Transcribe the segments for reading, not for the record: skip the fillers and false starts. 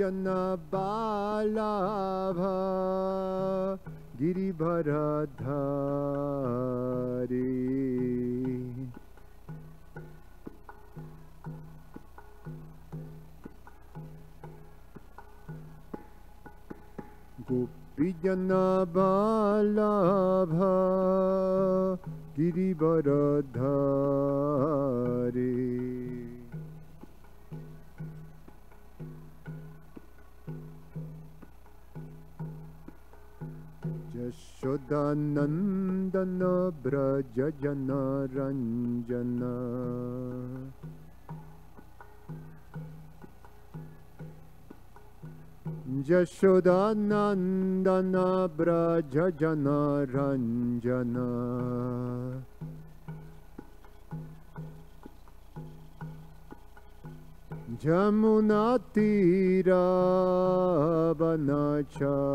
Gopijana Balabha Giribharadhari. Gopijana Balabha Giribharadhari. Yashodanandana Brajajana Ranjana. Yashodanandana Brajajana Ranjana. Jamunatira Vanachari.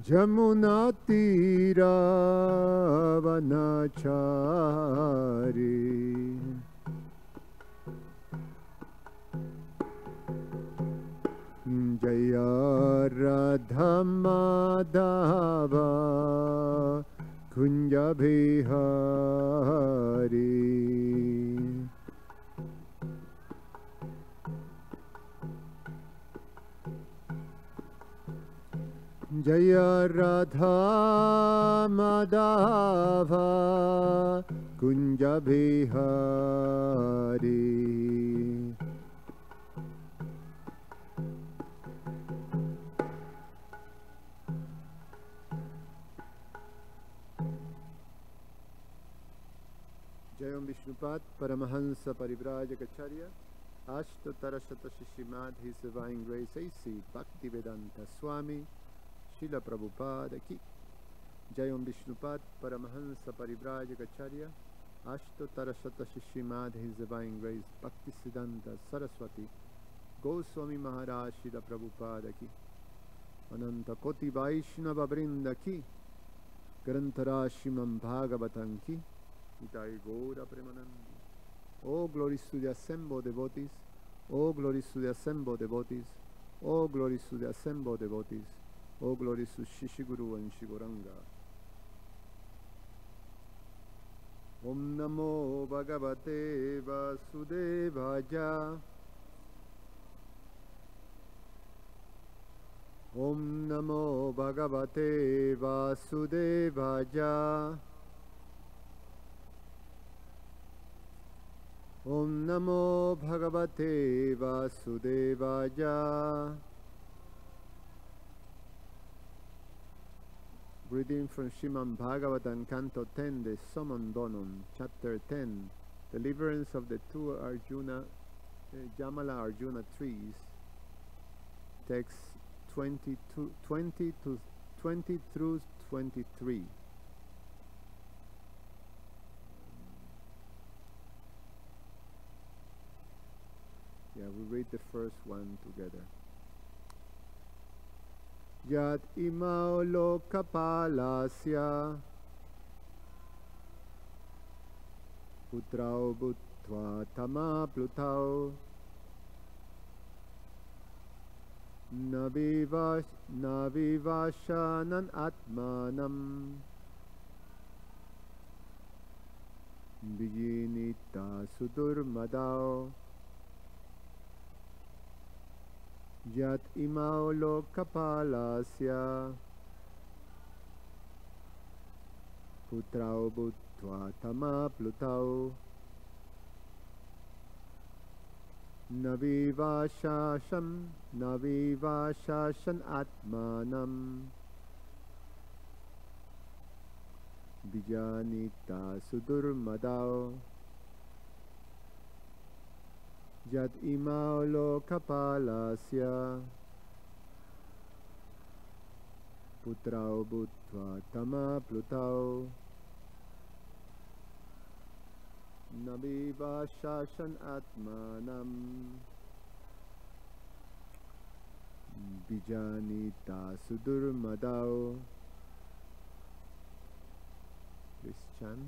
Jamunatira Vanachari. Jaya Radha Madhava Kunja Bihari. Jaya Radha Madhava Kunja Bihari. Jayam Vishnupad Paramahansa Parivrajacharya Ashtotarashata Srimad His Divine Grace A.C. Bhaktivedanta Swami Srila Prabhupada Ki. Jayam Vishnupad Paramahansa Parivrajacharya Ashtotarashata Srimad His Divine Grace Bhaktisiddhanta Saraswati Goswami Maharaj Srila Prabhupada Ki. Ananta Koti Vaishnava Vrinda Ki. Grantarashimam Bhagavatam Ki. Itai Gaura Premanandi. Oh, glories to the assembled devotees. Oh, glories to the assembled devotees. Oh, glories to the assembled devotees. Oh, glories to Shishiguru and Shiguranga. Om Namo Bhagavate Vasudevaya. Om Namo Bhagavate Vasudevaya. Om Namo Bhagavate Vasudevaya. Reading from Srimad Bhagavatam, Canto 10, the Samandhanam, Chapter 10, Deliverance of the two Arjuna, Jamala Arjuna trees, text 20 through 23. Yeah, we read the first one together. Yat imao lokapalasya putrao bhuttva tama plutao navivashanan atmanam vijinita sudurmadao. Yat imao lokapalasya putrao bhuttva tama plutao navivashashan atmanam vijanita sudurmadao. Yat imao lokapalasya putrao bhuttva tama plutao navivashashan atmanam vijanita sudurmadao. Please chant.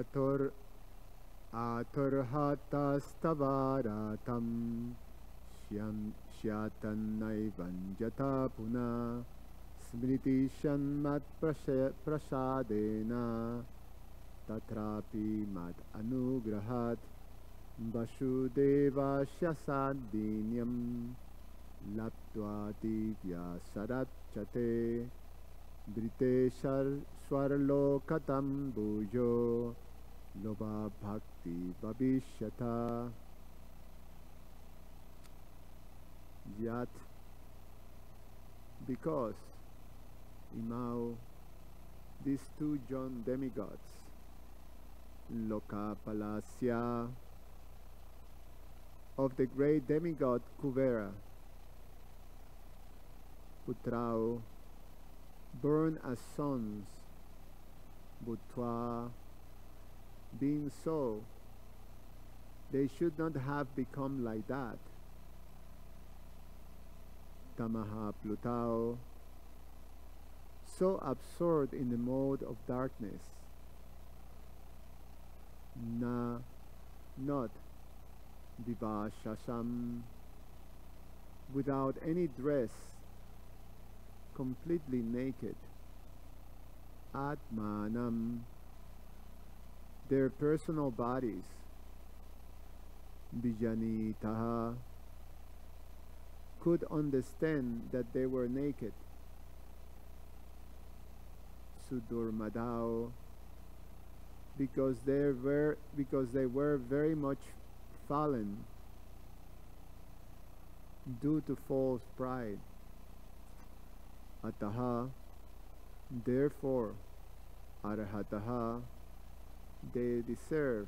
atur aturhatastavaраtam Shyatannaivanjata puna smriti shanmat prasadena tatrapi mat anugrahat vasudevasya saddinyam laptva divya sarachate brite swarlokatam bhujo loba bhakti bhavishyata. Yet, because Imao, these two John demigods, Lokapalasya, of the great demigod Kuvera, Putrao, born as sons, Bhutva, being so, they should not have become like that. Tamaha Plutao, so absorbed in the mode of darkness, na, not, Vivashasham, without any dress, completely naked, Atmanam, their personal bodies, Bijanitaha, could understand that they were naked. Sudurmadao, because they were very much fallen due to false pride. Ataha, therefore, Arhataha, they deserve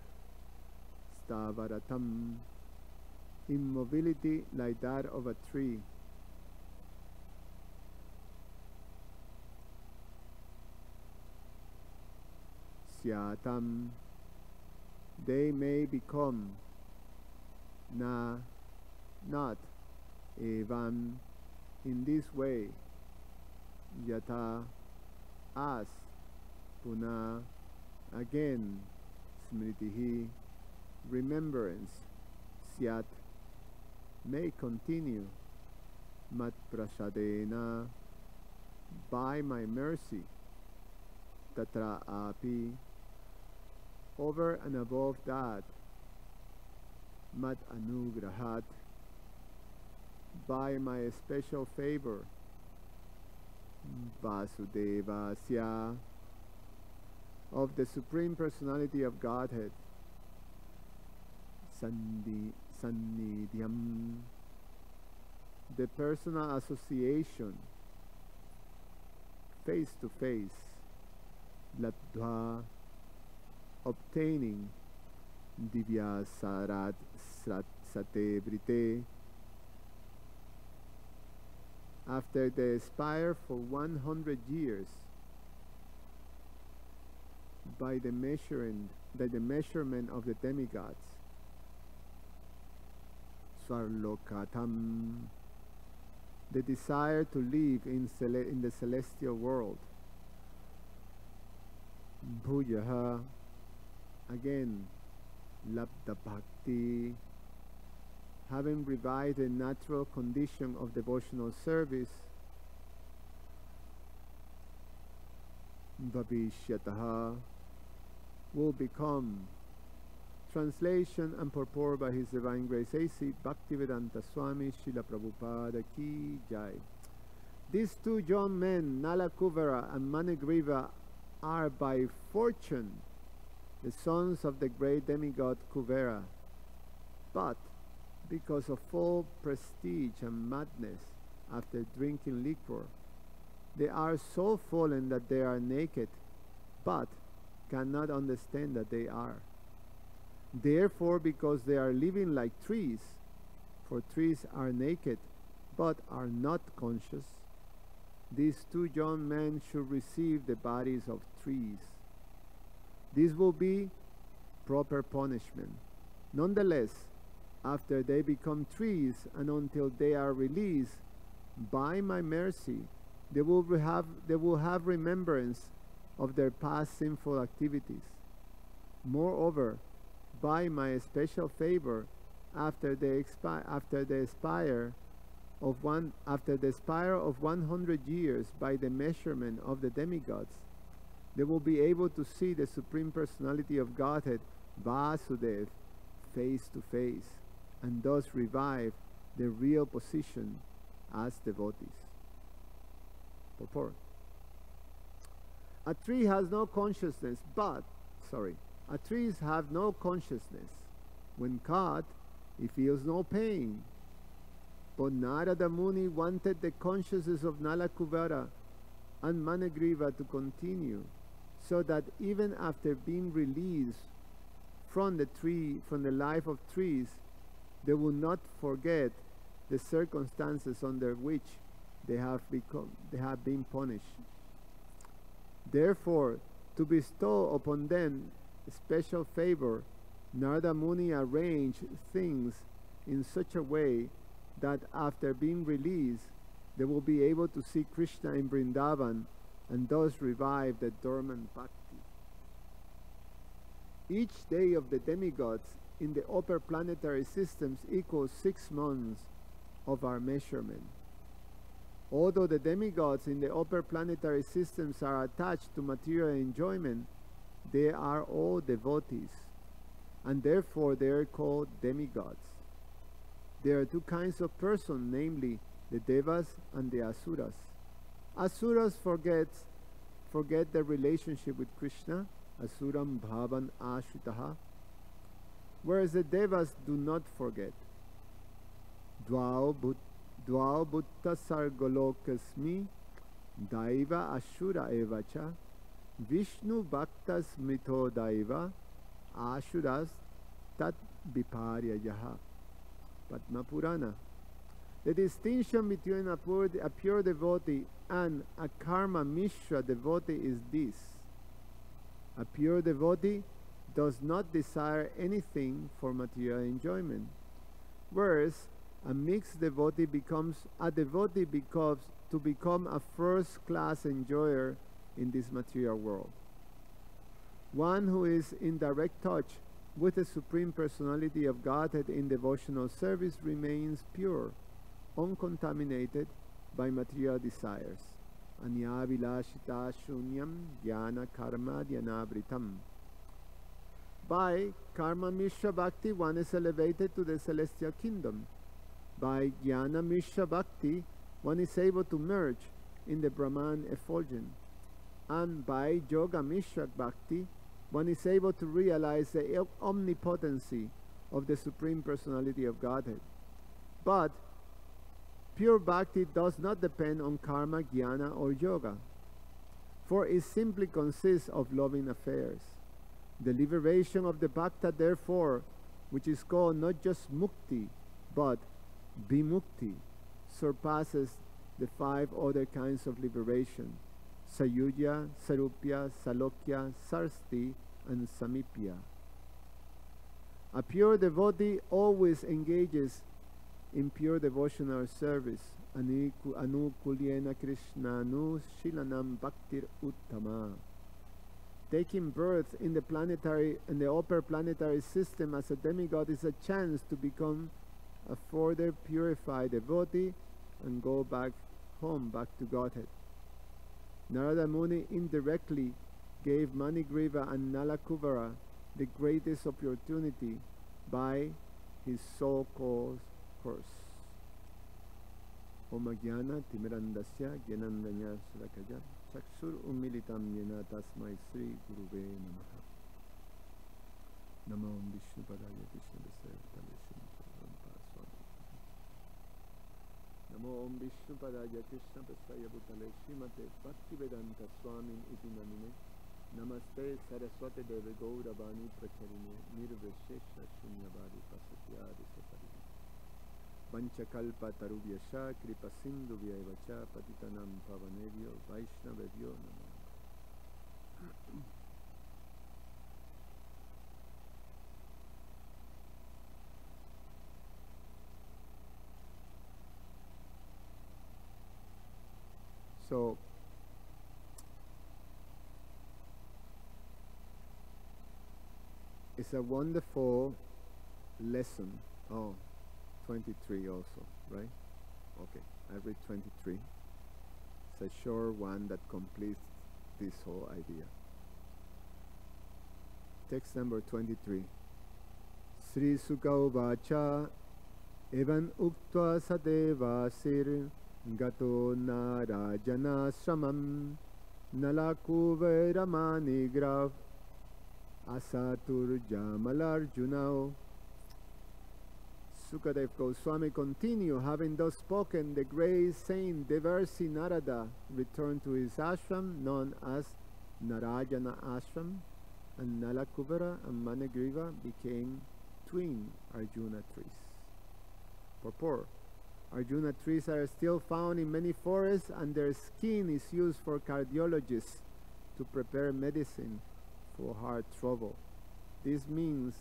Stavaratam, immobility like that of a tree. Syatam, they may become na, not, evam, in this way, yata, as, puna, again, smritihi, remembrance, syat, may continue, mat prasadena, by my mercy, tatra api, over and above that, mat anugrahat, by my special favor, Vasudevasya, of the Supreme Personality of Godhead, Sannidhyam, the personal association, face to face, Labdha, obtaining, Divya Sarat Sate Brite, after they aspire for 100 years by the measurement of the demigods, Svarlokatam, the desire to live in the celestial world, Bhujaha, again, Labda Bhakti, having revived the natural condition of devotional service, Bhavishyataha, will become. Translation and purport by His Divine Grace A.C. Bhaktivedanta Swami Srila Prabhupada Ki Jai. These two John men, Nala Kuvera and Manigriva, are by fortune the sons of the great demigod Kuvera, but because of full prestige and madness after drinking liquor, they are so fallen that they are naked, but cannot understand that they are. Therefore, because they are living like trees, for trees are naked, but are not conscious, these two young men should receive the bodies of trees. This will be proper punishment. Nonetheless, after they become trees and until they are released by my mercy, they will have remembrance of their past sinful activities. Moreover, by my special favor, after the spire of 100 years by the measurement of the demigods, they will be able to see the Supreme Personality of Godhead, Vasudev, face to face, and thus revive their real position as devotees. Purport. Trees have no consciousness. When caught, he feels no pain. But Narada Muni wanted the consciousness of Nalakuvara and Managriva to continue, so that even after being released from the life of trees, they will not forget the circumstances under which they have been punished. Therefore, to bestow upon them special favor, Narada Muni arranged things in such a way that after being released, they will be able to see Krishna in Vrindavan and thus revive the dormant bhakti. Each day of the demigods in the upper planetary systems equals 6 months of our measurement. Although the demigods in the upper planetary systems are attached to material enjoyment, they are all devotees, and therefore they are called demigods. There are two kinds of persons, namely the devas and the asuras. Asuras forget their relationship with Krishna, asuram bhavan ashutaha, whereas the devas do not forget. Dvau bhutta sargolokasmi daiva ashura evacha Vishnu bhaktas mito daiva ashuras tat viparyayaha. Padma Purana. The distinction between a pure devotee and a karma mishra devotee is this. A pure devotee does not desire anything for material enjoyment, whereas a mixed devotee becomes a devotee because to become a first-class enjoyer in this material world. One who is in direct touch with the Supreme Personality of Godhead in devotional service remains pure, uncontaminated by material desires. Anyavilashita shunyam jnana karma dhyanabritam. By karma mishra bhakti, one is elevated to the celestial kingdom. By jnana mishra bhakti, one is able to merge in the Brahman effulgence. And by yoga mishra bhakti, one is able to realize the omnipotency of the Supreme Personality of Godhead. But pure bhakti does not depend on karma, jnana, or yoga, for it simply consists of loving affairs. The liberation of the bhakta, therefore, which is called not just mukti, but vimukti, surpasses the 5 other kinds of liberation: sayuja, sarupya, salokya, sarsti, and samipya. A pure devotee always engages in pure devotional service. Anukulyena krishnanu shilanam bhaktir uttama. Taking birth in the upper planetary system as a demigod is a chance to become a further purified devotee and go back home, back to Godhead. Narada Muni indirectly gave Manigriva and Nalakuvara the greatest opportunity by his so-called curse. Omajnana timirandasya gyanandanya sudakaya chakshur umilitam yena tasmai Sri Guruve namaha. Namo Vishnu Padaya Krishna Desaya Namo Vishnu Padaya Krishna Desaya Bhutale Srimate Bhaktivedanta Swamin Iti Namine Namaste Saraswati Deve Gauravani Pracharine Nirveshesha Shunyavadi Pasatyadi Saparine Panchakalpa Tarubhyasha Kripa Sindhu Vyaivacha Patitanam Pavanevyo Vaishnavevyo Namo. So, It's a wonderful lesson. Oh, 23 also, right? Okay, I read 23. It's a short one that completes this whole idea. Text number 23. Sri Sukha Uvacha Evan Uktva Sadeva Sir Gato Narajana Sramam Nalakuva Ramani Grav Asatur Jamalarjunao. Sukadev Goswami continued, having thus spoken, the great saint Devarsi Narada returned to his ashram known as Narayana Ashram, and Nalakuvara and Manigriva became twin Arjuna trees. Purport. Arjuna trees are still found in many forests, and their skin is used for cardiologists to prepare medicine for heart trouble. This means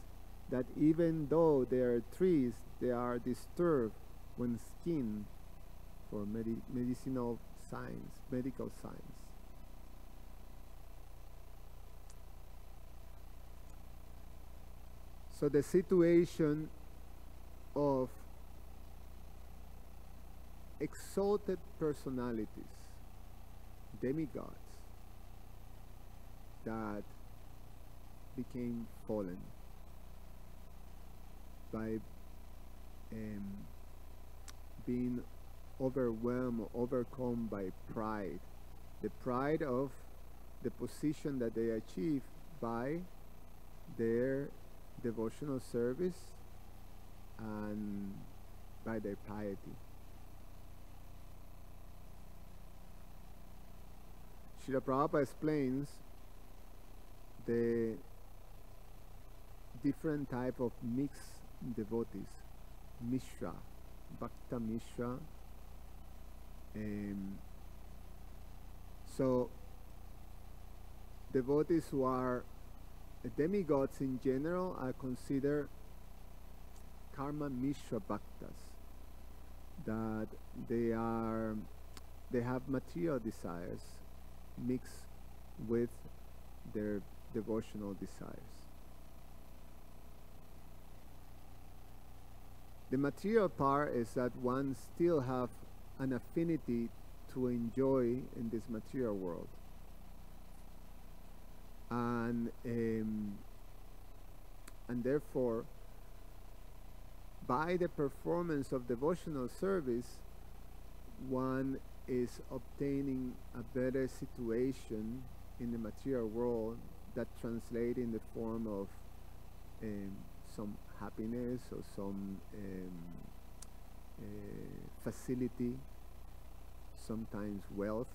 that even though they are trees, they are disturbed when skinned for medical science. So the situation of exalted personalities, demigods, that became fallen by being overwhelmed or overcome by pride, the pride of the position that they achieve by their devotional service and by their piety. Srila Prabhupada explains the different type of mixed devotees, Mishra, Bhakta Mishra. So devotees who are demigods in general are considered Karma Mishra Bhaktas, that they have material desires mixed with their devotional desires. The material part is that one still have an affinity to enjoy in this material world, and therefore by the performance of devotional service one is obtaining a better situation in the material world that translates in the form of some happiness or some facility, sometimes wealth,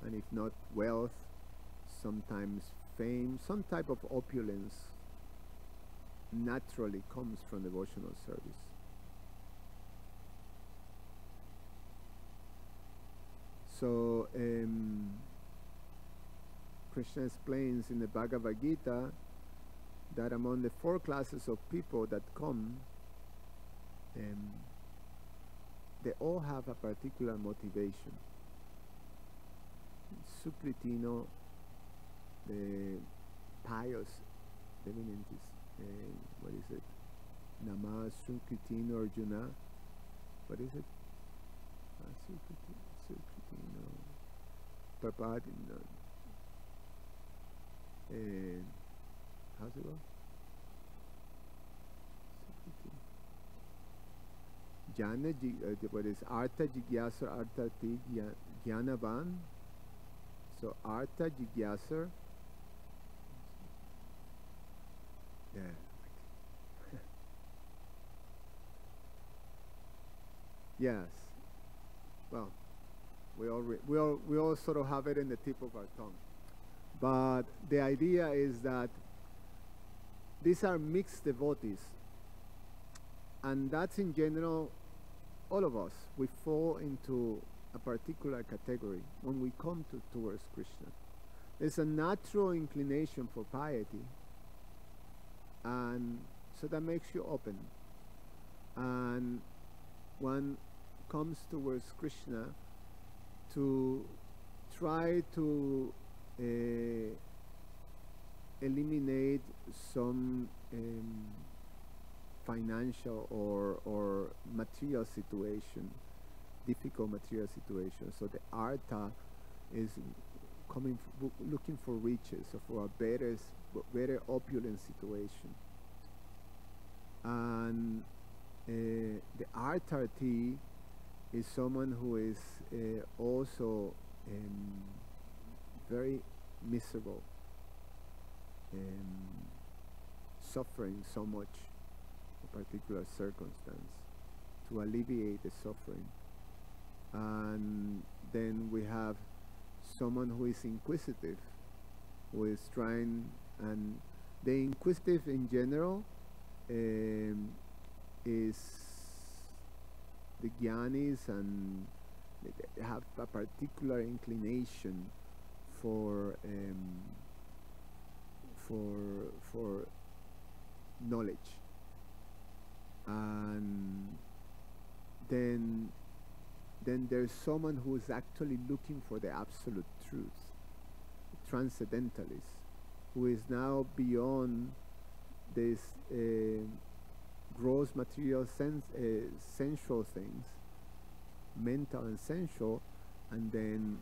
and if not wealth, sometimes fame, some type of opulence naturally comes from devotional service. So Krishna explains in the Bhagavad Gita that among the 4 classes of people that come, they all have a particular motivation. Sukritino, the pious, what is it? Nama Sukritino Arjuna. What is it? Sukritino. Papadino. How's it go? Jnana, what is Artha Jigyasa Arthati Jnanavan? So Artha Jigyasa. Yeah. Yes. Well, we all sort of have it in the tip of our tongue. But the idea is that these are mixed devotees, and that's in general all of us. We fall into a particular category when we come towards Krishna. There's a natural inclination for piety, and so that makes you open, and one comes towards Krishna to try to eliminate some financial or material situation, difficult material situation. So the artha is coming, looking for riches, or for a better opulent situation. And the artharthi is someone who is also very miserable, suffering so much a particular circumstance, to alleviate the suffering. And then we have someone who is inquisitive, who is trying, and the inquisitive in general is the jnanis, and they have a particular inclination for knowledge. And then there's someone who is actually looking for the absolute truth, transcendentalist, who is now beyond this gross material sensual things, mental and sensual, and then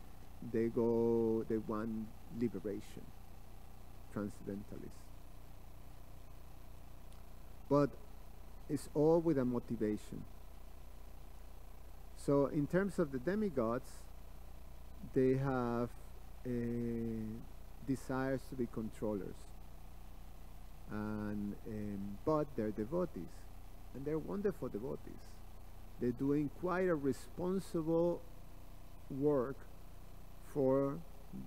they want liberation, transcendentalist. But it's all with a motivation. So in terms of the demigods, they have desires to be controllers, and but they're devotees, and they're wonderful devotees. They're doing quite a responsible work for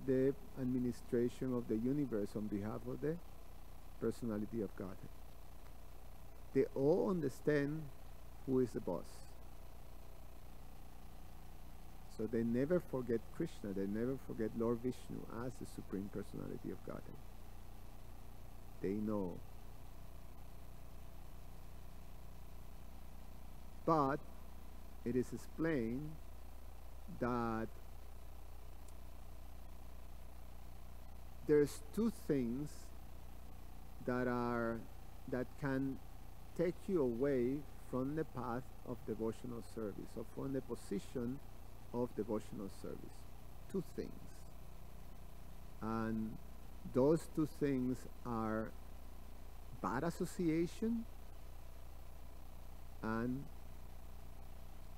the administration of the universe on behalf of the personality of Godhead. They all understand who is the boss. So they never forget Krishna, they never forget Lord Vishnu as the Supreme Personality of Godhead. They know. But it is explained that there's two things that can take you away from the path of devotional service, or from the position of devotional service. Two things. And those two things are bad association and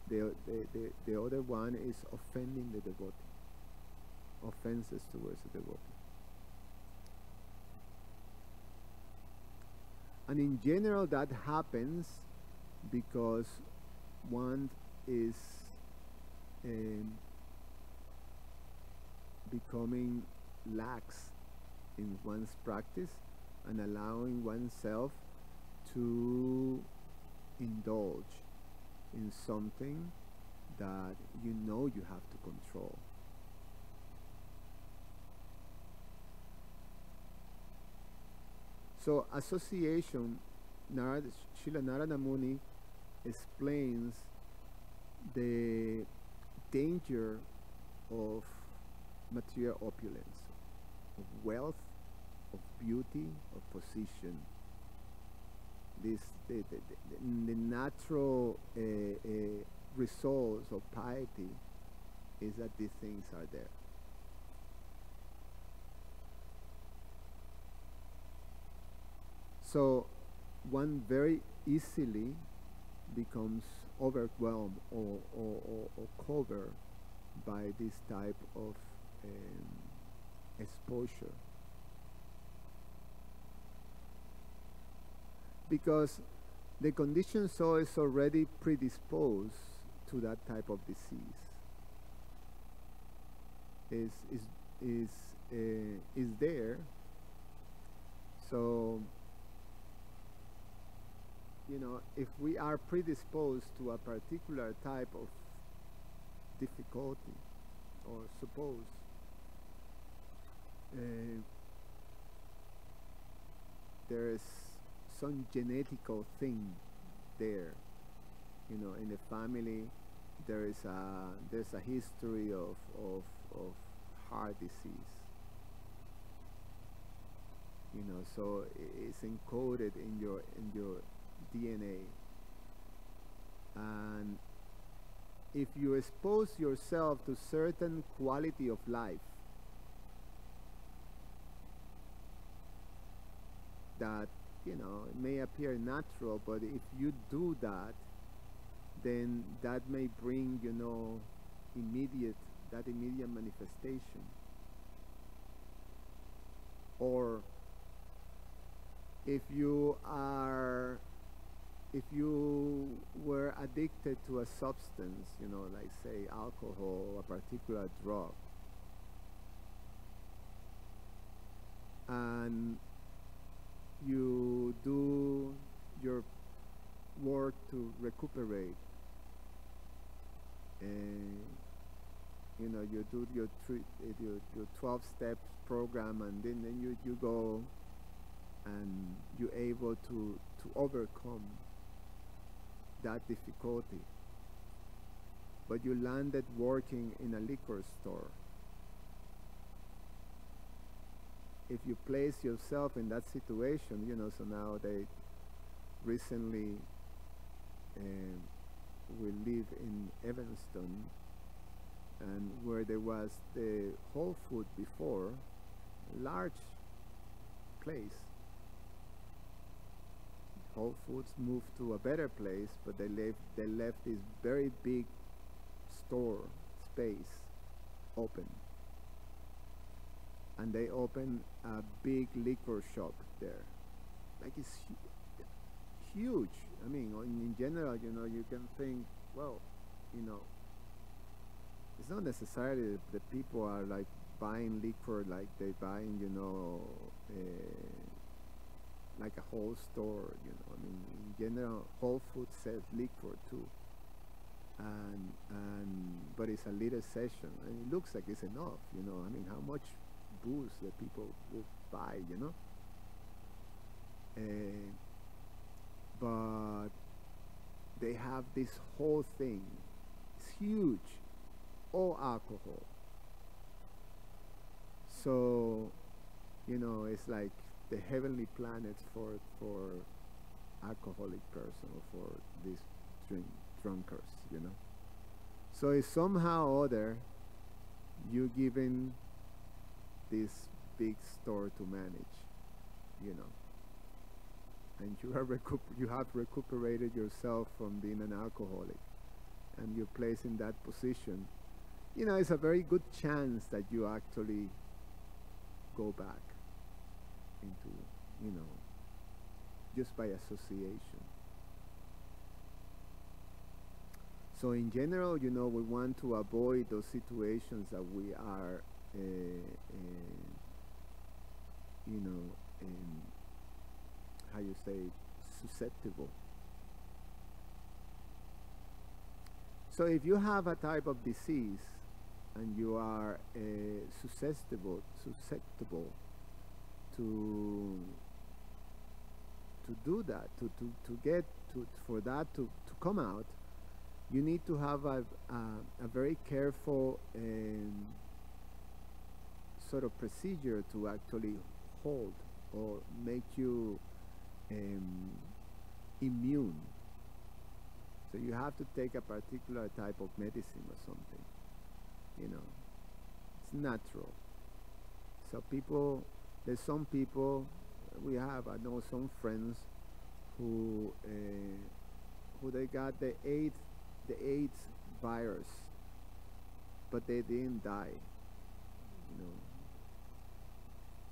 the other one is offending the devotee. Offenses towards the devotee. And in general that happens because one is becoming lax in one's practice and allowing oneself to indulge in something that you know you have to control. So association, Srila Narada Muni explains the danger of material opulence, of wealth, of beauty, of position. The natural results of piety is that these things are there. So one very easily becomes overwhelmed or covered by this type of exposure, because the conditioned soul is already predisposed to that type of disease. Is there. So if we are predisposed to a particular type of difficulty, or suppose there is some genetical thing there, in the family there's a history of heart disease, you know, so it's encoded in your DNA. And if you expose yourself to certain quality of life that, you know, it may appear natural, but if you do that, then that may bring, you know, immediate manifestation. Or if you were addicted to a substance, you know, like say alcohol or a particular drug, and you do your work to recuperate, and you know, you do your 12 steps program, and then you go and you're able to overcome that difficulty. But you landed working in a liquor store. If you place yourself in that situation, you know, so now they recently we live in Evanston, and where there was the Whole Food before, large place. Whole Foods moved to a better place, but they left this very big store space open, and they opened a big liquor shop there. Like, it's huge. I mean, in general, you know, you can think, well, you know, it's not necessarily that people are like buying liquor like they buying, you know, like a whole store, you know. I mean, in general, Whole Foods sells liquor too, but it's a little session, and it looks like it's enough, you know. I mean, how much booze that people will buy, you know. But they have this whole thing. It's huge, all alcohol. So, you know, it's like the heavenly planets for alcoholic person, or for these drunkards, you know. So if somehow or other you given this big store to manage, you know, and you have recuperated yourself from being an alcoholic, and you're placed in that position, you know, it's a very good chance that you actually go back into, you know, just by association. So in general, you know, we want to avoid those situations that we are, you know, how you say, susceptible. So if you have a type of disease and you are susceptible to do that, for that to come out, you need to have a very careful sort of procedure to actually hold or make you immune. So you have to take a particular type of medicine or something, you know. It's natural. So there's some people, I know some friends who they got the AIDS virus, but they didn't die, you know.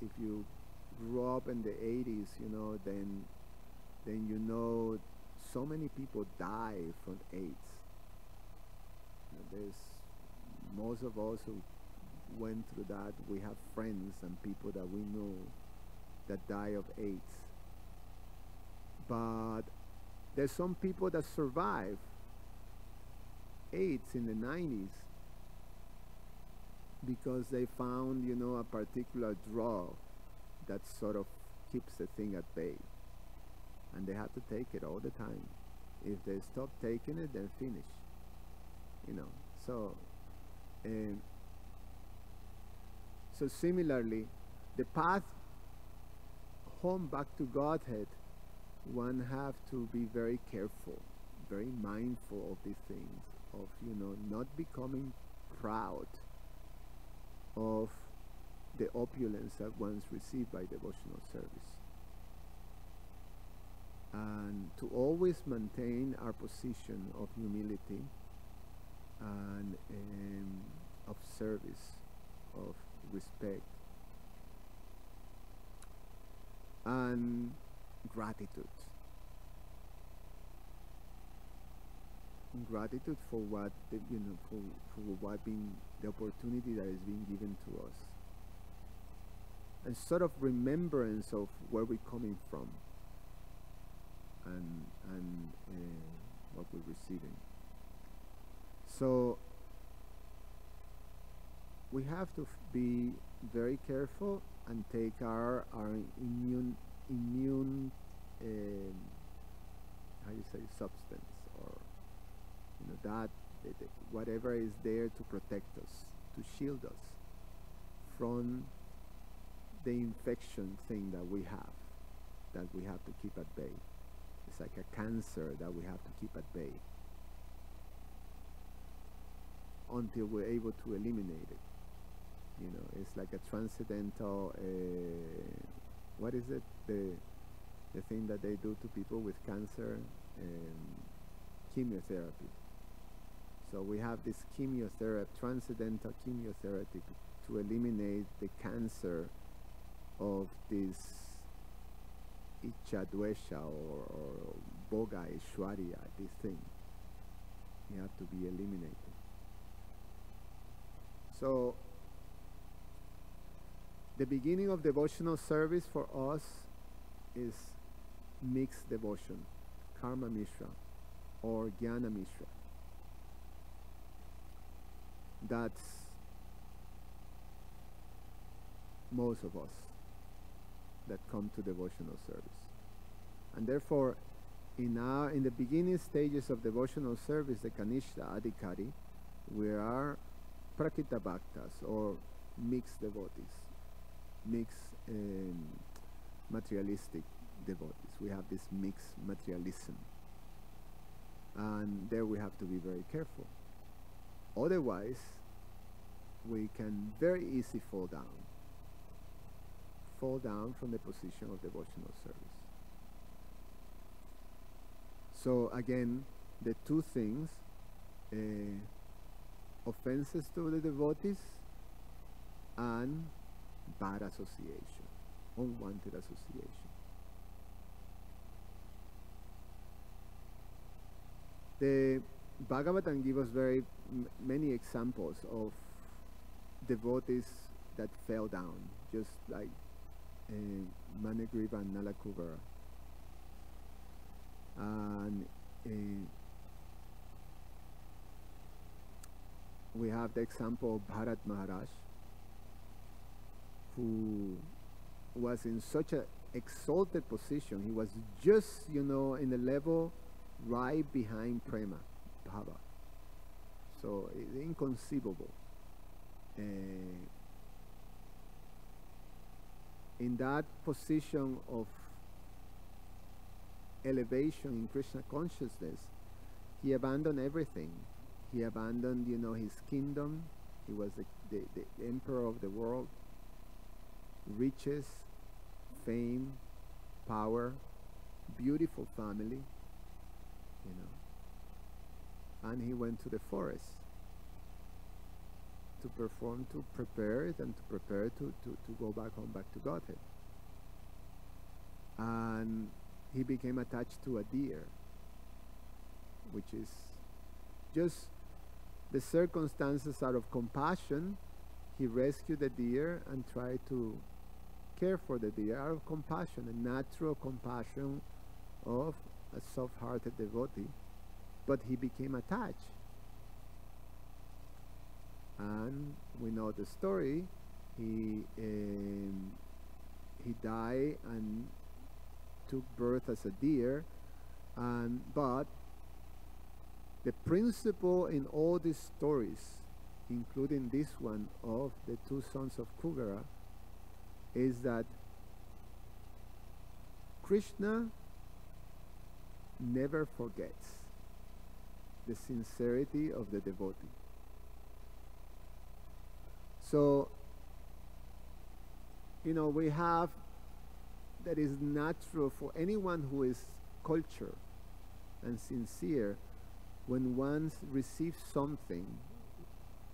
If you grew up in the 80s, you know, then you know, so many people die from AIDS. You know, there's most of us who went through that. We have friends and people that we know that die of AIDS. But there's some people that survive AIDS in the 90s because they found, you know, a particular drug that sort of keeps the thing at bay, and they have to take it all the time. If they stop taking it, they're finished, you know. So so similarly, the path home back to Godhead, one have to be very careful, very mindful of these things, of not becoming proud of the opulence that one's received by devotional service, and to always maintain our position of humility and of service, of respect and gratitude. Gratitude for what for what being the opportunity that is being given to us, and sort of remembrance of where we're coming from and what we're receiving. So we have to be very careful and take our immune how you say, substance, or that whatever is there to protect us, to shield us from the infection thing that we have to keep at bay. It's like a cancer that we have to keep at bay until we're able to eliminate it. It's like a transcendental what is it, the thing that they do to people with cancer, chemotherapy. So we have this chemotherapy, transcendental chemotherapy, to eliminate the cancer of this Ichadwesha or Boga Ishwarya, this thing. You have to be eliminated. So the beginning of devotional service for us is mixed devotion, Karma Mishra or Jnana Mishra. That's most of us that come to devotional service. And therefore, in the beginning stages of devotional service, the Kanishta Adhikari, we are Prakita Bhaktas, or mixed devotees, mixed materialistic devotees. We have this mixed materialism, and there we have to be very careful. Otherwise, we can very easily fall down from the position of devotional service. So again, the two things, offenses to the devotees and bad association, unwanted association. The Bhagavatam gives us very many examples of devotees that fell down, just like Manigriva and Nalakuvara. And we have the example of Bharat Maharaj, who was in such an exalted position. He was just, in the level right behind Prema Bhava. So it's inconceivable. In that position of elevation in Krishna consciousness, he abandoned everything. He abandoned, his kingdom. He was the emperor of the world. Riches, fame, power, beautiful family, and he went to the forest to prepare to go back home, back to Godhead. And he became attached to a deer, which is just the circumstances out of compassion. He rescued the deer and tried to care for the deer out of compassion, a natural compassion of a soft-hearted devotee, but he became attached. And we know the story. He died and took birth as a deer, but the principle in all these stories, including this one of the two sons of Kugara, is that Krishna never forgets the sincerity of the devotee. So, we have that is natural for anyone who is cultured and sincere. When one receives something,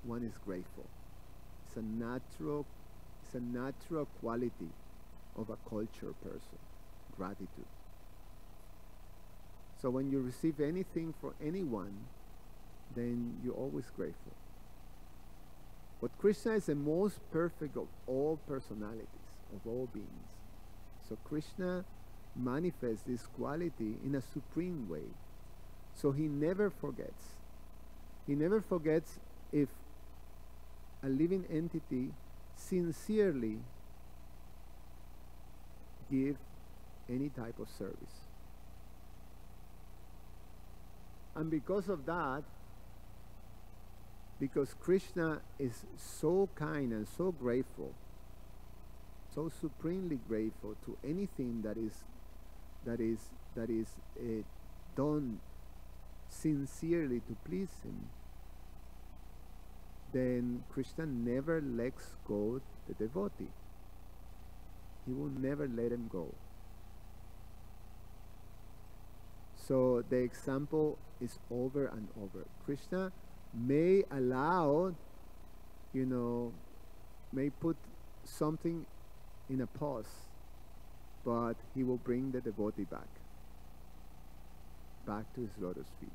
one is grateful. It's a natural quality of a cultured person, gratitude. So when you receive anything from anyone, then you're always grateful. But Krishna is the most perfect of all personalities, of all beings. So Krishna manifests this quality in a supreme way. So he never forgets. He never forgets if a living entity sincerely give any type of service. And because of that, because Krishna is so kind and so grateful, so supremely grateful to anything that is done sincerely to please him, then Krishna never lets go the devotee. He will never let him go. So the example is over and over. Krishna may allow, may put something in a pause, but he will bring the devotee back to his lotus feet.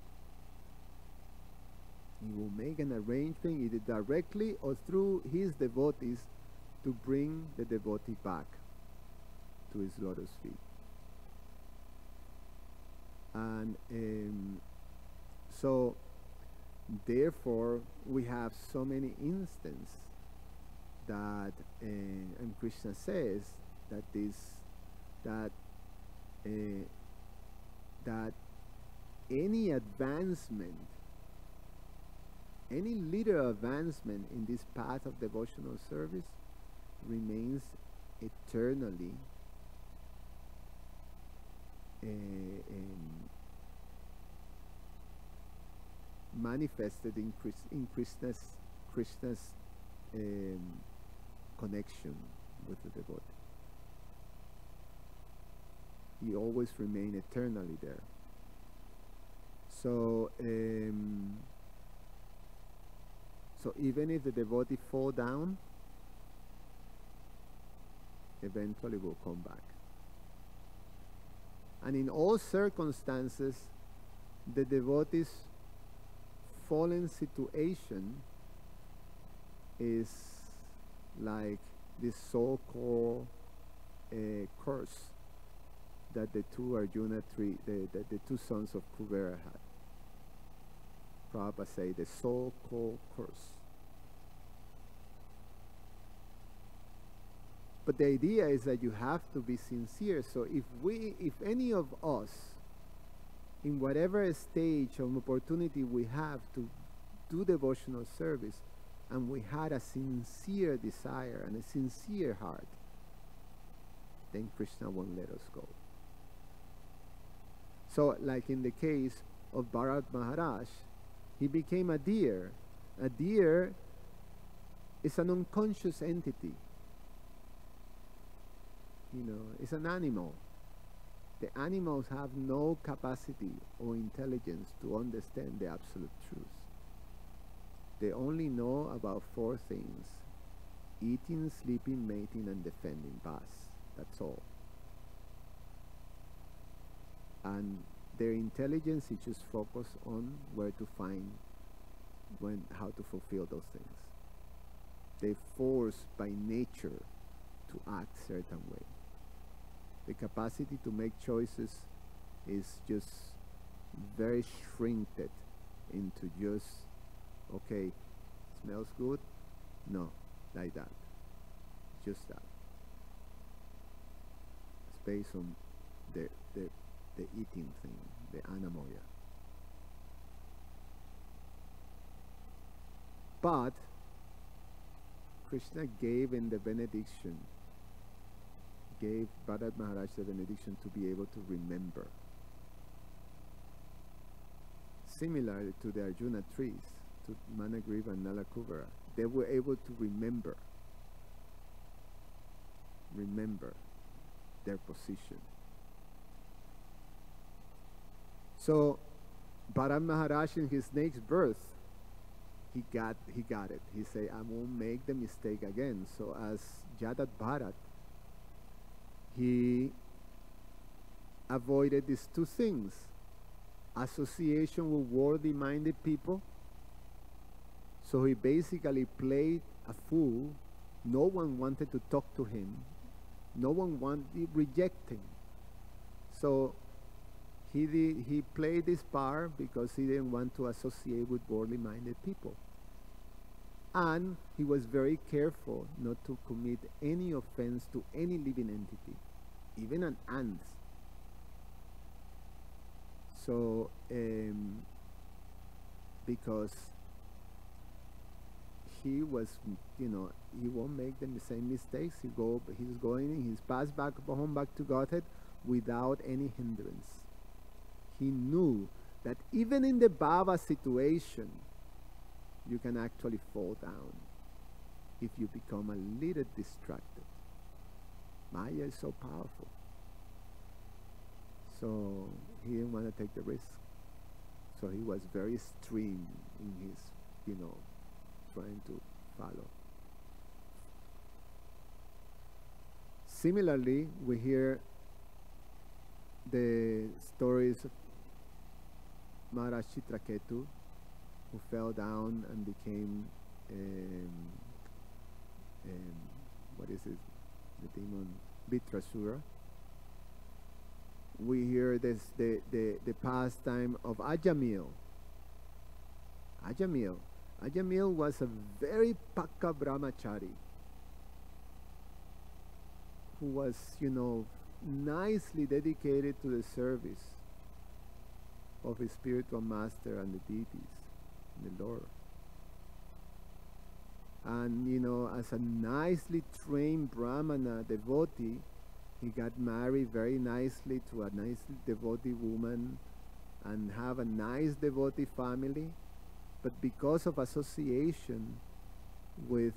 He will make an arrangement either directly or through his devotees to bring the devotee back to his lotus feet. And so therefore we have so many instances that and Krishna says that that any advancement, any little advancement in this path of devotional service remains eternally manifested in Krishna's connection with the devotee. He always remains eternally there. So, so even if the devotee fall down, eventually will come back. And in all circumstances, the devotee's fallen situation is like this so-called curse that the two Arjuna the two sons of Kuvera had. Prabhupada say the so-called curse. But the idea is that you have to be sincere. So if any of us, in whatever stage of opportunity we have to do devotional service, and we had a sincere desire and a sincere heart, then Krishna won't let us go. So like in the case of Bharat Maharaj, he became a deer. A deer is an unconscious entity. It's an animal. The animals have no capacity or intelligence to understand the absolute truth. They only know about four things: eating, sleeping, mating, and defending Bas. That's all. And their intelligence is just focused on where to find, how to fulfill those things. They're forced by nature to act certain way. The capacity to make choices is just very shrinked into just, okay, smells good? No, like that. Just that. It's based on the eating thing, the anamoya. But Krishna gave in the benediction gave Bharat Maharaj the benediction to be able to remember. Similarly to the Arjuna trees, to Managriva and Nalakuvara, they were able to remember their position. So Bharat Maharaj in his next birth, he got it. He said, I won't make the mistake again. So as Jadat Bharat, he avoided these two things: association with worldly-minded people. So he basically played a fool. No one wanted to talk to him. No one wanted rejecting. So he played this part because he didn't want to associate with worldly-minded people. And he was very careful not to commit any offense to any living entity, even an ant. So, because he was, he won't make the same mistakes. He's going, he's passed back home, back to Godhead without any hindrance. He knew that even in the Baba situation, you can actually fall down if you become a little distracted. Maya is so powerful. So he didn't want to take the risk. So he was very extreme in his, trying to follow. Similarly, we hear the stories of Maharaj Chitraketu, who fell down and became, what is it, the demon Vitrasura. We hear this, the pastime of Ajamil. Ajamil was a very Pakka Brahmachari who was, nicely dedicated to the service of his spiritual master and the deities, the Lord. And, as a nicely trained Brahmana devotee, he got married very nicely to a nice devotee woman and have a nice devotee family. But because of association with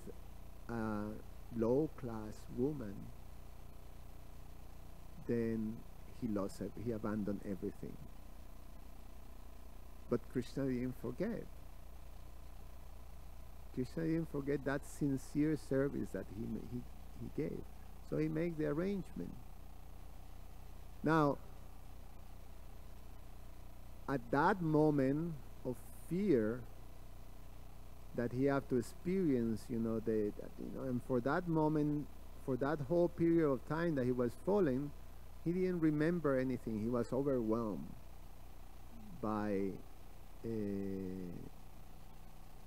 a low-class woman, then he abandoned everything. But Krishna didn't forget. Krishna didn't forget that sincere service that he gave. So he made the arrangement. Now, at that moment of fear that he had to experience, and for that moment, for that whole period of time that he was falling, he didn't remember anything. He was overwhelmed by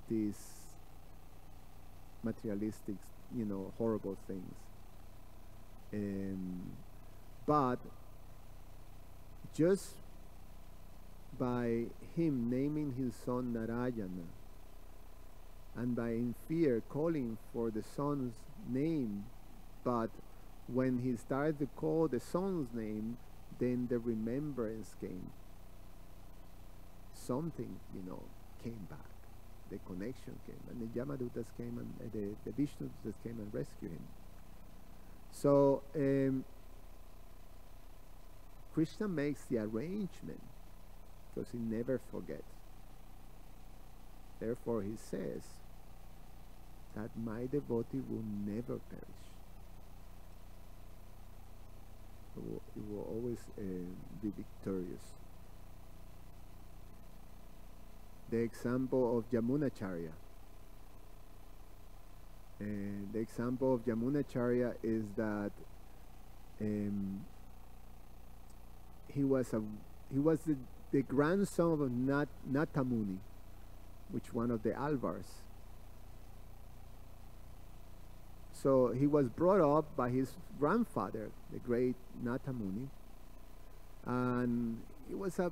these materialistic, horrible things. But just by him naming his son Narayana, and by in fear calling for the son's name, but when he started to call the son's name, then the remembrance came. Something, came back. The connection came, and the Yamadutas came, and the Vishnudutas came and rescued him. So Krishna makes the arrangement because he never forgets. Therefore he says that my devotee will never perish. It will always be victorious. The example of Yamunacharya. The example of Yamunacharya is that he was the grandson of Natamuni, which one of the Alvars. So he was brought up by his grandfather, the great Natamuni, and he was a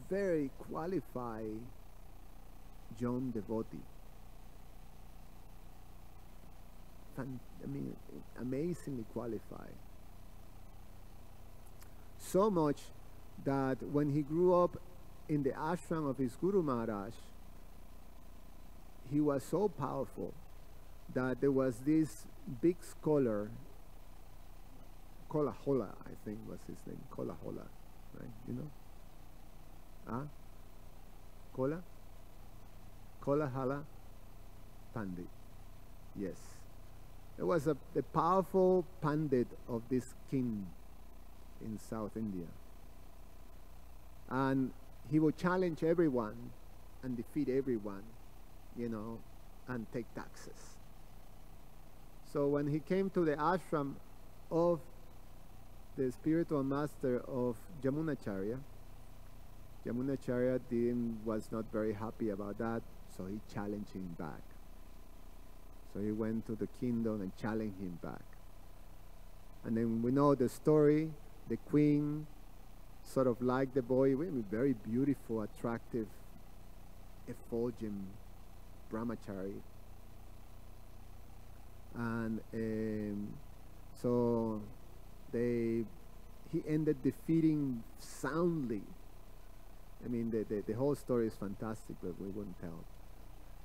very qualified young devotee. amazingly qualified. So much that when he grew up in the ashram of his Guru Maharaj, he was so powerful that there was this big scholar, Kolahola, I think was his name, Kolahola, right? You know? Kolahala Pandit. Yes. It was the powerful Pandit of this king in South India. And he would challenge everyone and defeat everyone, you know, and take taxes. So when he came to the ashram of the spiritual master of Jamunacharya, Jamunacharya was not very happy about that, so he challenged him back. So he went to the kingdom and challenged him back. And then we know the story. The queen sort of liked the boy, very beautiful, attractive, effulgent brahmachari. And so he ended defeating soundly. I mean, the whole story is fantastic, but we wouldn't tell.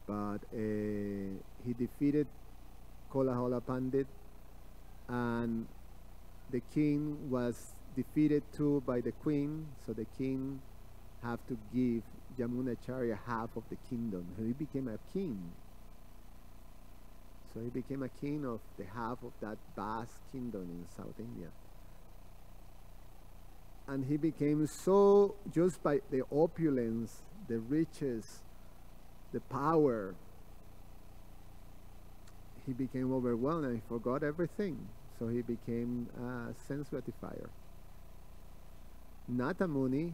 But he defeated Kolahola Pandit, and the king was defeated too by the queen, so the king had to give Jamunacharya half of the kingdom. He became a king. So he became a king of the half of that vast kingdom in South India. And he became so, just by the opulence, the riches, the power, he became overwhelmed and he forgot everything. So he became a sense gratifier. Nata Muni,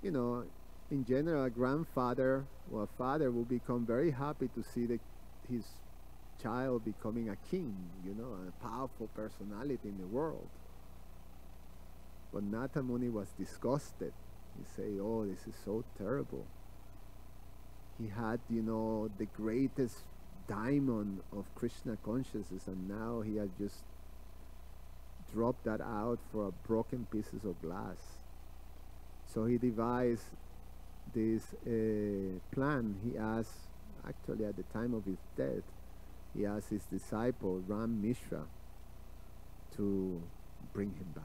you know, in general, a grandfather or a father will become very happy to see his child becoming a king, you know, a powerful personality in the world. But Nata Muni was disgusted. He said, oh, this is so terrible. He had, you know, the greatest diamond of Krishna consciousness, and now he had just dropped that out for broken pieces of glass. So he devised this plan. He asked, actually at the time of his death, he asked his disciple Ram Mishra to bring him back.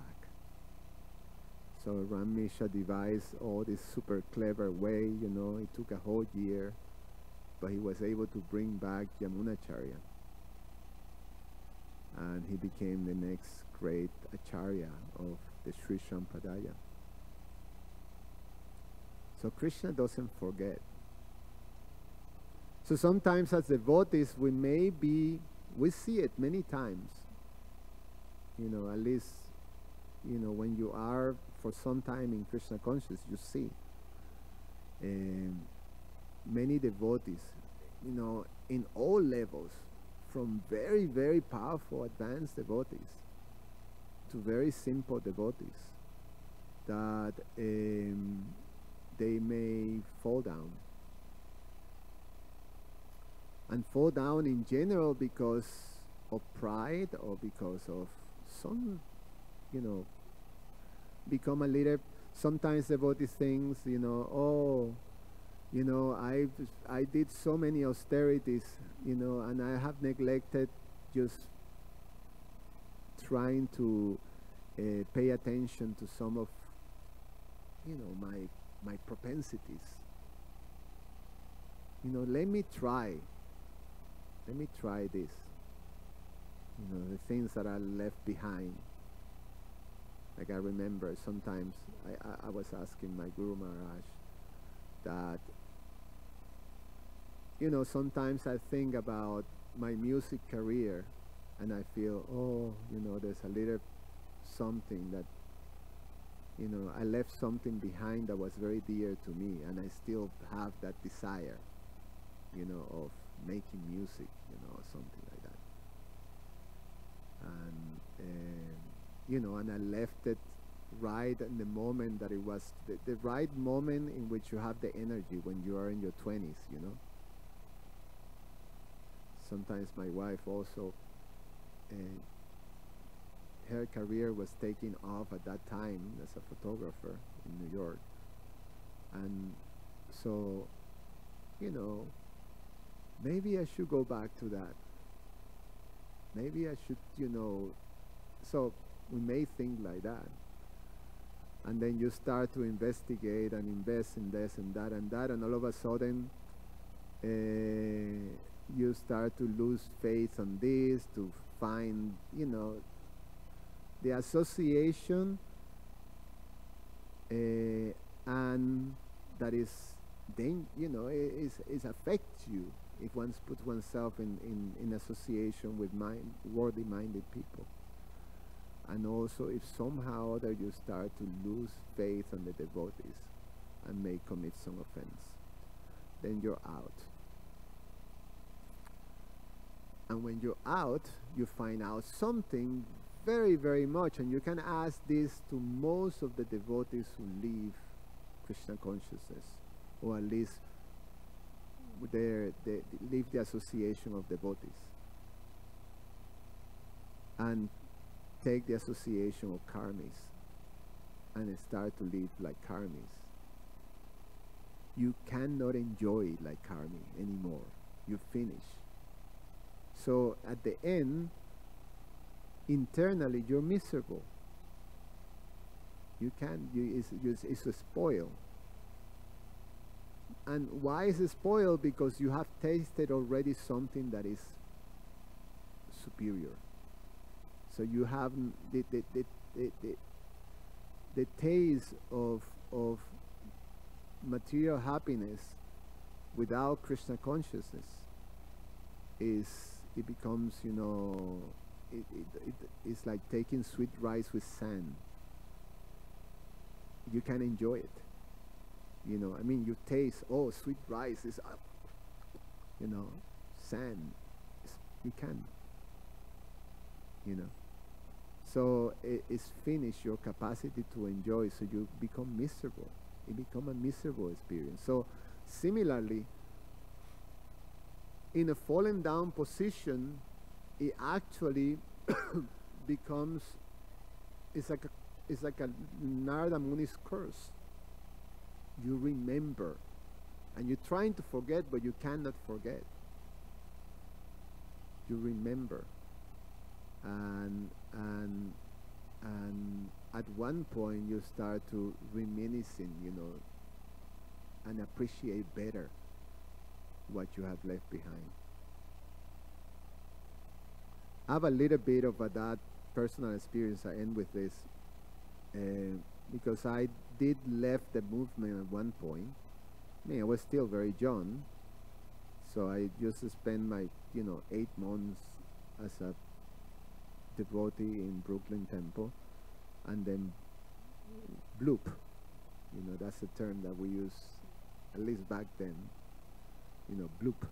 So Ram Mishra devised all this super clever way, you know, it took a whole year, but he was able to bring back Jamunacharya. And he became the next great Acharya of the Sri Sampradaya. So Krishna doesn't forget. So sometimes as devotees, we see it many times. You know, at least, you know, when you are for some time in Krishna consciousness, you see many devotees, you know, in all levels, from very, very powerful advanced devotees to very simple devotees, that they may fall down. And fall down in general because of pride or because of some, you know, become a little, sometimes devotees things, you know, oh, you know, I did so many austerities, you know, and I have neglected just trying to pay attention to some of, you know, my propensities. You know, let me try this. You know, the things that are left behind. Like I remember sometimes I was asking my Guru Maharaj that, you know, sometimes I think about my music career and I feel, oh, you know, there's a little something that, you know, I left something behind that was very dear to me, and I still have that desire, you know, of making music, you know, or something like that. And you know, and I left it right in the moment that it was the right moment in which you have the energy when you are in your 20s, you know. Sometimes my wife also her career was taking off at that time as a photographer in New York. And so, you know, maybe I should go back to that. Maybe I should, you know, so we may think like that. And then you start to investigate and invest in this and that and that, and all of a sudden you start to lose faith on this, to find, you know, the association and that is then, you know, is affects you if one puts oneself in association with worldly minded people. And also if somehow or other you start to lose faith on the devotees and may commit some offense, then you're out. And when you're out, you find out something very, very much, and you can ask this to most of the devotees who leave Krishna consciousness, or at least they leave the association of devotees and take the association of karmis and start to live like karmis. You cannot enjoy like karmi anymore. You finish. So at the end, internally you're miserable. You can't, it's a spoil. And why is it spoiled? Because you have tasted already something that is superior. So you have the taste of material happiness without Krishna consciousness it becomes, you know, it's like taking sweet rice with sand. You can enjoy it. You know, I mean, you taste, oh, sweet rice is, you know, sand. You can, you know. So it's finished your capacity to enjoy, so you become miserable. It becomes a miserable experience. So similarly, in a fallen down position, it actually becomes, it's like a Narada Muni's curse. You remember, and you're trying to forget, but you cannot forget. You remember, and at one point you start to reminiscing, you know, and appreciate better what you have left behind. I have a little bit of that personal experience. I end with this because I did left the movement at one point. I mean, I was still very young, so I just spent my, you know, 8 months as a devotee in Brooklyn Temple, and then bloop. You know, that's a term that we use, at least back then. You know, bloop.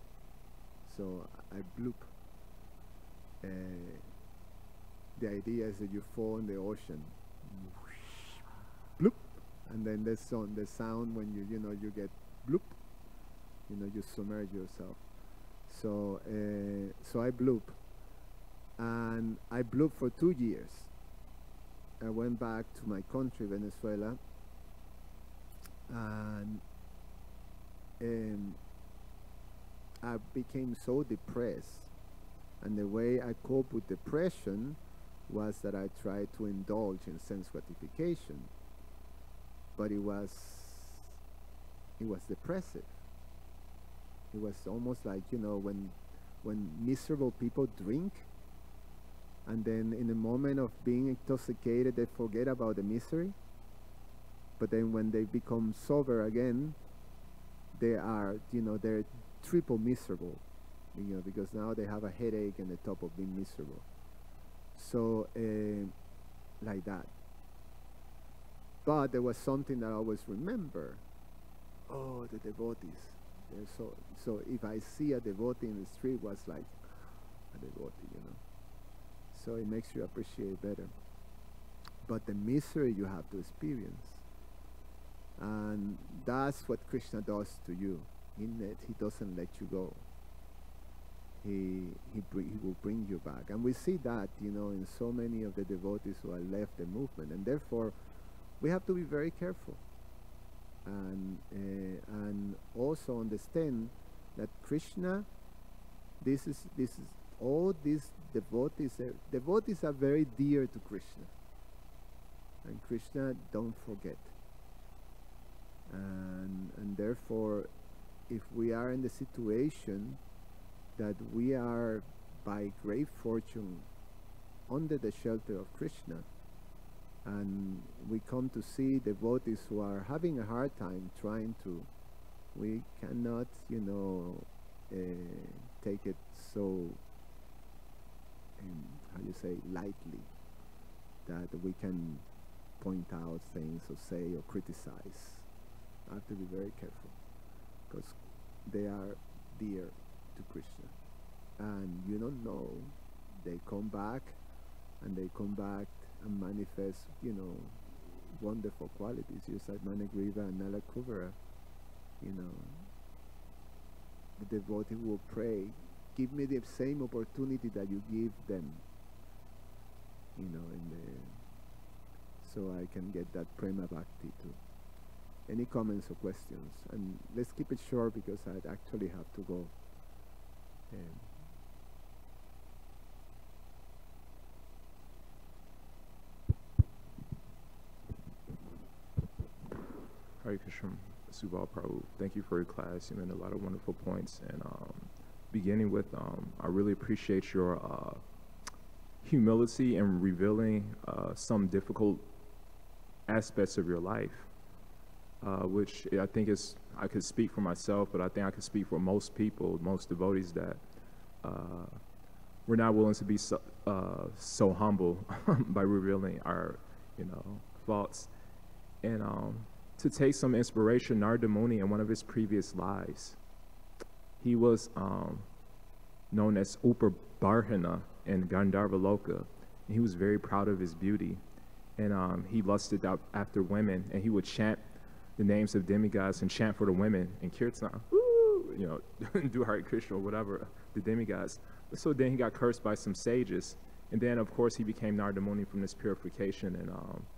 So I bloop. The idea is that you fall in the ocean, bloop, and then the sound when you know, you get bloop. You know, you submerge yourself. So so I bloop, and I bloop for 2 years. I went back to my country, Venezuela, and I became so depressed, and the way I cope with depression was that I tried to indulge in sense gratification, but it was depressive. It was almost like, you know, when miserable people drink, and then in the moment of being intoxicated they forget about the misery, but then when they become sober again, they are, you know, they're triple miserable, you know, because now they have a headache on the top of being miserable. So like that. But there was something that I always remember. Oh, the devotees. They're so if I see a devotee in the street, was like a devotee, you know. So it makes you appreciate better. But the misery you have to experience. And that's what Krishna does to you. In that he doesn't let you go. he will bring you back. And we see that, you know, in so many of the devotees who have left the movement, and therefore we have to be very careful and also understand that Krishna, this is all these devotees are very dear to Krishna, and Krishna don't forget. And therefore, if we are in the situation that we are by great fortune under the shelter of Krishna, and we come to see devotees who are having a hard time trying to, we cannot, you know, take it so, how you say, lightly, that we can point out things or say or criticize. I have to be very careful, because they are dear to Krishna, and you don't know, they come back and manifest, you know, wonderful qualities, just like Managriva and Nala Kuvara. You know, the devotee will pray, give me the same opportunity that you give them, you know, so I can get that prema bhakti too. Any comments or questions? And let's keep it short, because I actually have to go. Hare Krishna, Subal Prabhu. Thank you for your class. You made a lot of wonderful points. And beginning with, I really appreciate your humility in revealing some difficult aspects of your life, which I think is, I could speak for myself, but I think I could speak for most people, most devotees, that we're not willing to be so humble by revealing our, you know, faults. And to take some inspiration, Narada Muni, in one of his previous lives, he was known as Upabarhana in Gandharva Loka, and he was very proud of his beauty, and he lusted after women, and he would chant the names of demigods and chant for the women in kirtan, woo, you know, do Hare Krishna or whatever, the demigods. So then he got cursed by some sages, and then of course he became Narada Muni from this purification. And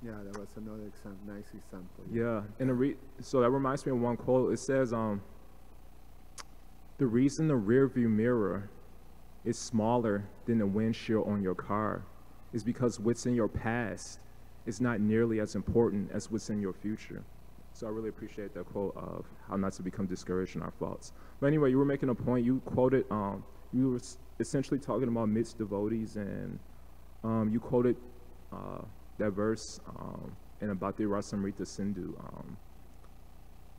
yeah, that was another nice example. Yeah, and so that reminds me of one quote. It says, the reason the rear view mirror is smaller than the windshield on your car is because what's in your past is not nearly as important as what's in your future. So I really appreciate that quote of how not to become discouraged in our faults. But anyway, you were making a point. You quoted, you were essentially talking about mixed devotees, and you quoted that verse in Bhakti Rasamrita Sindhu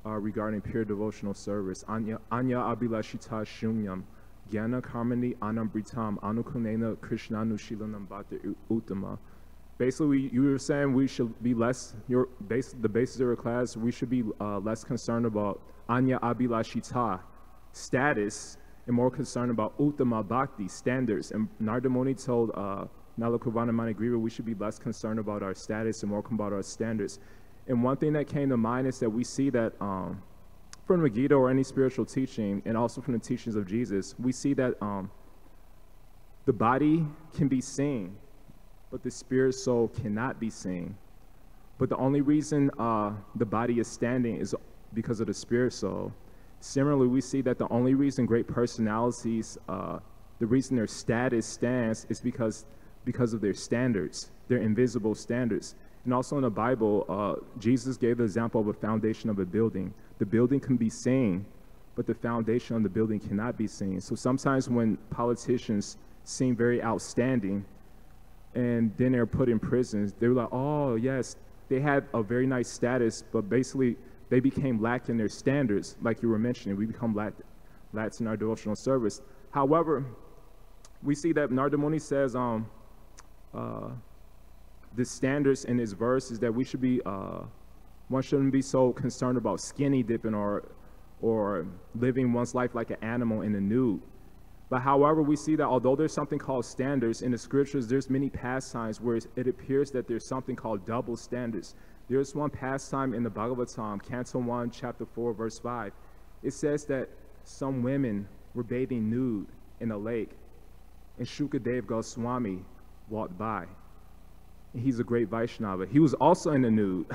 regarding pure devotional service. Anya abhilashita shunyam gyana karmani anambritam anukunena krishnanushilanam bhakti uttama. Basically, you were saying we should be less, the basis of your class, we should be less concerned about anya abhilashita, status, and more concerned about uttama bhakti, standards. And Narada Muni told Nalakuvana Manigriva we should be less concerned about our status and more about our standards. And one thing that came to mind is that we see that from the Gita or any spiritual teaching, and also from the teachings of Jesus, we see that the body can be seen, but the spirit soul cannot be seen. But the only reason the body is standing is because of the spirit soul. Similarly, we see that the only reason great personalities, the reason their status stands is because of their standards, their invisible standards. And also in the Bible, Jesus gave the example of a foundation of a building. The building can be seen, but the foundation of the building cannot be seen. So sometimes when politicians seem very outstanding, and then they're put in prisons, they were like, oh yes, they had a very nice status, but basically they became lax in their standards, like you were mentioning. We become lax in our devotional service. However, we see that Narada Muni says the standards in his verse is that we should be, one shouldn't be so concerned about skinny dipping or living one's life like an animal in the nude. But however, we see that although there's something called standards in the scriptures, there's many pastimes where it appears that there's something called double standards. There's one pastime in the Bhagavatam, Canto 1, Chapter 4, Verse 5. It says that some women were bathing nude in a lake, and Shukadev Goswami walked by. And he's a great Vaishnava. He was also in the nude.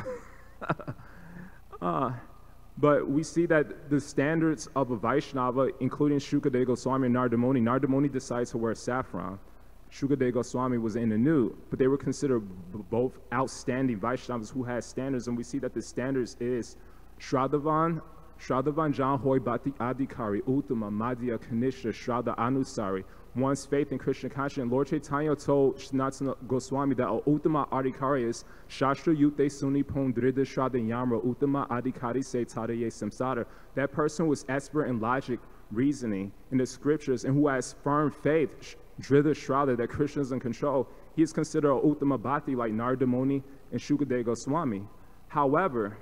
But we see that the standards of a Vaishnava, including Shukadev Goswami and Narada Muni decides to wear saffron. Shukadev Goswami was in the nude, but they were considered both outstanding Vaishnavas who had standards, and we see that the standards is Shraddhavan Jan Hoy Bhakti Adhikari Uttama Madhya Kanishta Shraddha Anusari. One's faith in Krishna consciousness. Lord Chaitanya told Sanatana Goswami that Uttama Adhikari is Shastra Yute Suni Pondrida Shraddha Yamra Uttama Adhikari Se Tadaye Samsara. That person was expert in logic, reasoning in the scriptures, and who has firm faith, Dhrida Shraddha, that Krishna is in control. He is considered a Uttama Bhakti like Narada Muni and Shukadev Goswami. However,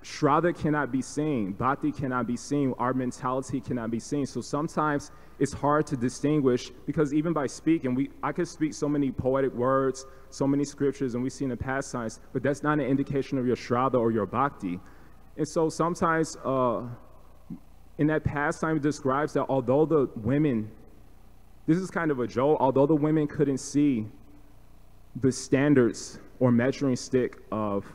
Shraddha cannot be seen, Bhakti cannot be seen, our mentality cannot be seen. So sometimes it's hard to distinguish, because even by speaking, I could speak so many poetic words, so many scriptures, and we see in the pastimes, but that's not an indication of your Shraddha or your Bhakti. And so sometimes in that pastime it describes that although the women, this is kind of a joke, although the women couldn't see the standards or measuring stick of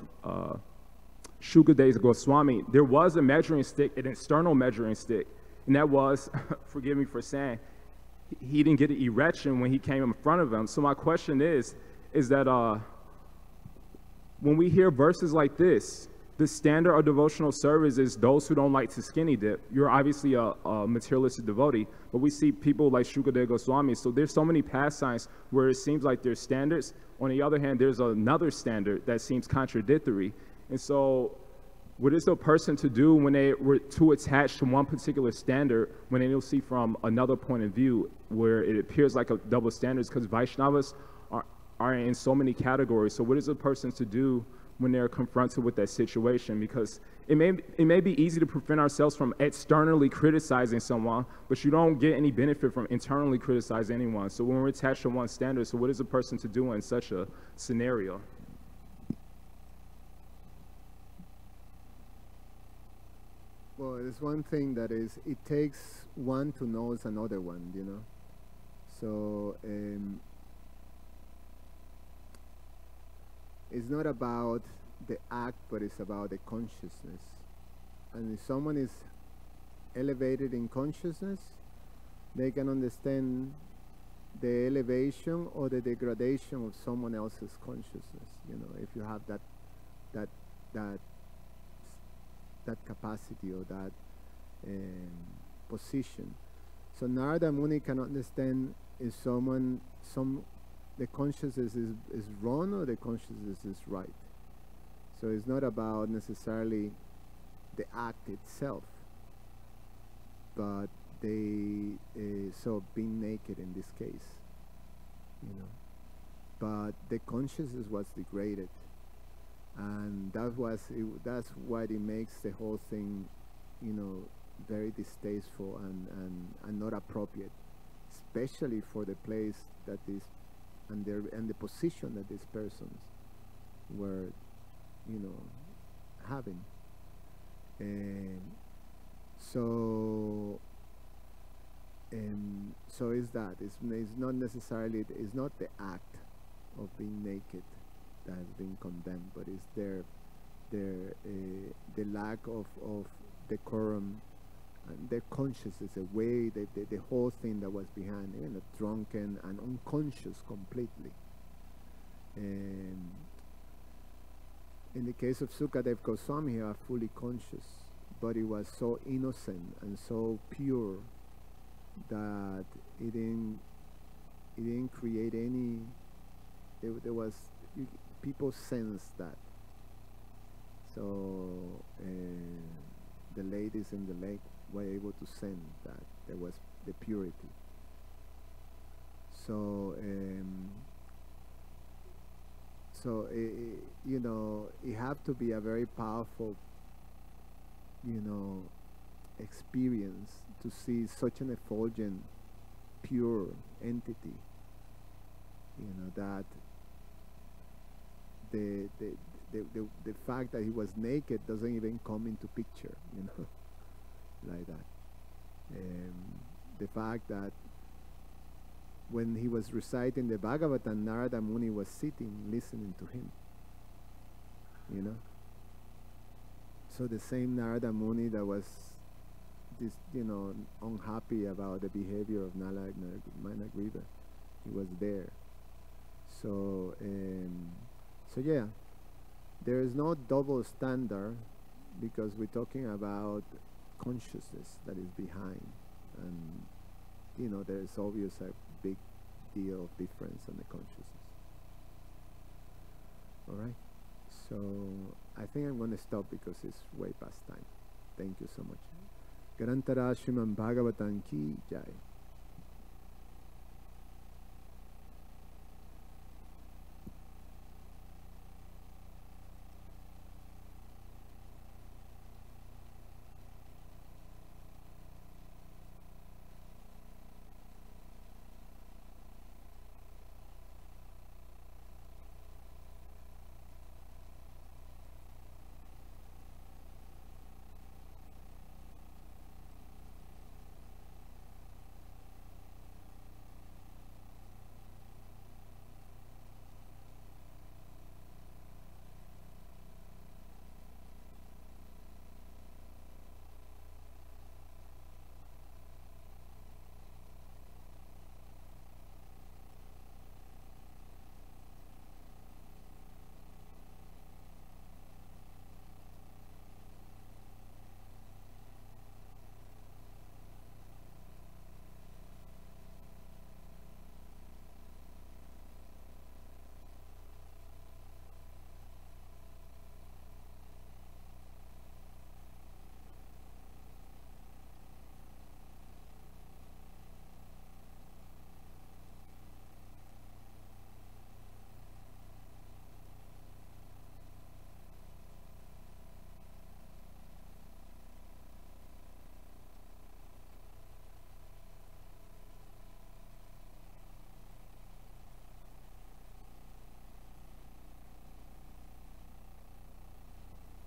Shukadev Goswami, there was a measuring stick, an external measuring stick, and that was, forgive me for saying, he didn't get an erection when he came in front of him. So my question is that when we hear verses like this, the standard of devotional service is those who don't like to skinny dip. You're obviously a materialistic devotee, but we see people like Shukadev Goswami. So there's so many pastimes where it seems like there's standards. On the other hand, there's another standard that seems contradictory. And so what is a person to do when they were too attached to one particular standard when they don't see from another point of view where it appears like a double standards, because Vaishnavas are in so many categories. So what is a person to do when they're confronted with that situation? Because it may be easy to prevent ourselves from externally criticizing someone, but you don't get any benefit from internally criticizing anyone. So when we're attached to one standard, so what is a person to do in such a scenario? Well, there's one thing that is, it takes one to know another one, you know. So it's not about the act, but it's about the consciousness. And if someone is elevated in consciousness, they can understand the elevation or the degradation of someone else's consciousness. You know, if you have that capacity or that position. So Narada Muni can understand if the consciousness is wrong or the consciousness is right. So it's not about necessarily the act itself, but so being naked in this case, you know. But the consciousness was degraded, and that's what it makes the whole thing, you know, very distasteful and not appropriate, especially for the place that is and the position that these persons were, you know, having. And so is that it's not necessarily, it's not the act of being naked that has been condemned, but it's the lack of decorum and their consciousness, the way the whole thing that was behind, you know, drunken and unconscious completely. And in the case of Sukadev Goswami, he was fully conscious, but he was so innocent and so pure that it didn't create any. There was, people sensed that. So the ladies in the lake were able to sense that there was the purity. So you know, it have to be a very powerful, you know, experience to see such an effulgent, pure entity. You know, that the fact that he was naked doesn't even come into picture, you know, like that. The fact that when he was reciting the Bhagavatam, Narada Muni was sitting listening to him. You know? So the same Narada Muni that was unhappy about the behavior of Managriva, he was there. So yeah, there is no double standard, because we're talking about consciousness that is behind, and there is obvious a big deal of difference in the consciousness. All right, so I think I'm going to stop because it's way past time. Thank you so much. Grantara Srimad Bhagavatam ki jai.